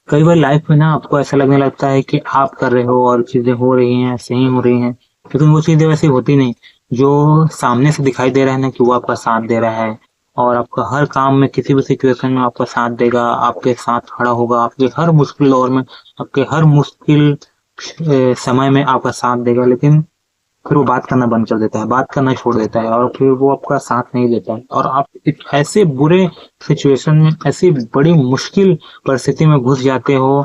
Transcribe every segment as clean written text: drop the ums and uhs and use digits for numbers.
कई बार लाइफ में ना आपको ऐसा लगने लगता है कि आप कर रहे हो और चीजें हो रही हैं, सही हो रही हैं, लेकिन वो चीजें वैसी होती नहीं। जो सामने से दिखाई दे रहा है ना कि वो आपका साथ दे रहा है और आपका हर काम में किसी भी सिचुएशन में आपका साथ देगा, आपके साथ खड़ा होगा, आपके हर मुश्किल दौर में, आपके हर मुश्किल समय में आपका साथ देगा, लेकिन फिर वो बात करना बंद कर देता है, बात करना छोड़ देता है और फिर वो आपका साथ नहीं देता है और आप एक ऐसे बुरे सिचुएशन में, ऐसी बड़ी मुश्किल परिस्थिति में घुस जाते हो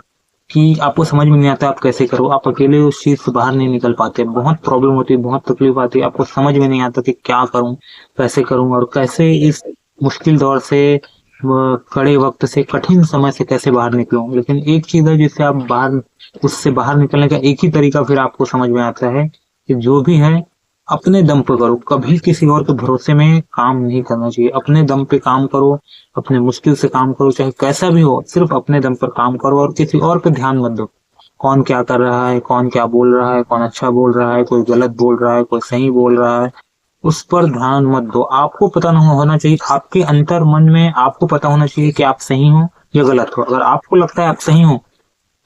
कि आपको समझ में नहीं आता आप कैसे करो। आप अकेले उस चीज से बाहर नहीं निकल पाते, बहुत प्रॉब्लम होती है, बहुत तकलीफ आती है, आपको समझ में नहीं आता कि क्या करूं, कैसे करूं और कैसे इस मुश्किल दौर से, कड़े वक्त से, कठिन समय से कैसे बाहर निकलूं। लेकिन एक चीज है जिससे आप बाहर, उससे बाहर निकलने का एक ही तरीका फिर आपको समझ में आता है कि जो भी है अपने दम पे करो, कभी किसी और के भरोसे में काम नहीं करना चाहिए। अपने दम पे काम करो, अपने मुश्किल से काम करो, चाहे कैसा भी हो, सिर्फ अपने दम पर काम करो और किसी और पे ध्यान मत दो। कौन क्या कर रहा है, कौन क्या बोल रहा है, कौन अच्छा बोल रहा है, कोई गलत बोल रहा है, कोई सही बोल रहा है, उस पर ध्यान मत दो। आपको पता नहीं होना चाहिए, आपके अंतर मन में आपको पता होना चाहिए कि आप सही हो या गलत हो। अगर आपको लगता है आप सही हो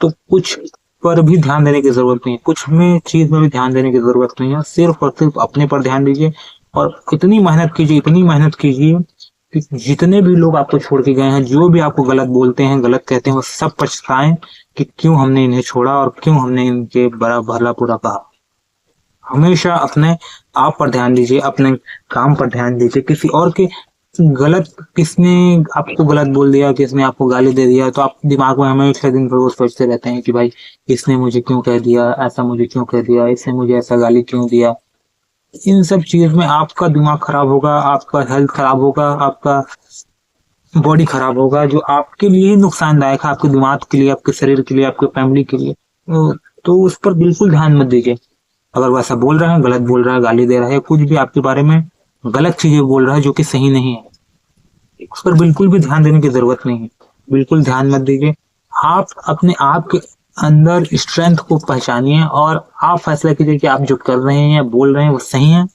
तो कुछ पर भी ध्यान देने की जरूरत नहीं है, कुछ में चीज में भी ध्यान देने की जरूरत नहीं है। सिर्फ और सिर्फ अपने पर ध्यान दीजिए और इतनी मेहनत कीजिए, इतनी मेहनत कीजिए कि जितने भी लोग आपको छोड़ के गए हैं, जो भी आपको गलत बोलते हैं, गलत कहते हैं, वो सब पछताएं कि क्यों हमने इन्हें छोड़ा और क्यों हमने इनके बड़ा भला बुरा कहा। हमेशा अपने आप पर ध्यान दीजिए, अपने काम पर ध्यान दीजिए। किसी और के गलत, किसने आपको गलत बोल दिया, किसने आपको गाली दे दिया, तो आप दिमाग में हमेशा दिन भर वो सोचते रहते हैं कि भाई इसने मुझे क्यों कह दिया, ऐसा मुझे क्यों कह दिया, इसने मुझे ऐसा गाली क्यों दिया। इन सब चीज में आपका दिमाग खराब होगा, आपका हेल्थ खराब होगा, आपका बॉडी खराब होगा, जो आपके लिए ही नुकसानदायक है, आपके दिमाग के लिए, आपके शरीर के लिए, आपके फैमिली के लिए। तो उस पर बिल्कुल ध्यान मत दीजिए। अगर वो ऐसा बोल रहा है, गलत बोल रहा है, गाली दे रहा है, कुछ भी आपके बारे में गलत चीजें बोल रहा है जो कि सही नहीं है, उस पर बिल्कुल भी ध्यान देने की जरूरत नहीं है। बिल्कुल ध्यान मत दीजिए। आप अपने आप के अंदर स्ट्रेंथ को पहचानिए और आप फैसला कीजिए कि आप जो कर रहे हैं या बोल रहे हैं वो सही है।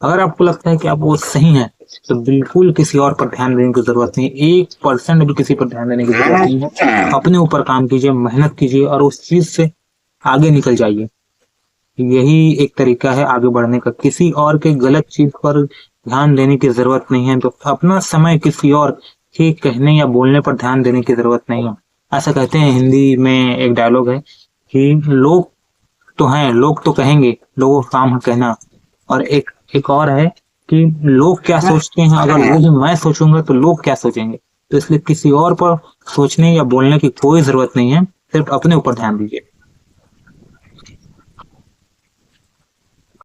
अगर आपको लगता है कि आप वो सही है तो बिल्कुल किसी और पर ध्यान देने की जरूरत नहीं है, 1% भी किसी पर ध्यान देने की जरूरत नहीं है। अपने ऊपर काम कीजिए, मेहनत कीजिए और उस चीज से आगे निकल जाइए। यही एक तरीका है आगे बढ़ने का। किसी और के गलत चीज पर ध्यान देने की जरूरत नहीं है, तो अपना समय किसी और के कहने या बोलने पर ध्यान देने की जरूरत नहीं है। ऐसा कहते हैं, हिंदी में एक डायलॉग है कि लोग तो हैं, लोग तो कहेंगे, लोगों का काम है कहना। और एक और है कि लोग क्या सोचते हैं, अगर वो ही मैं सोचूंगा तो लोग क्या सोचेंगे। तो इसलिए किसी और पर सोचने या बोलने की कोई जरूरत नहीं है, सिर्फ अपने ऊपर ध्यान दीजिए।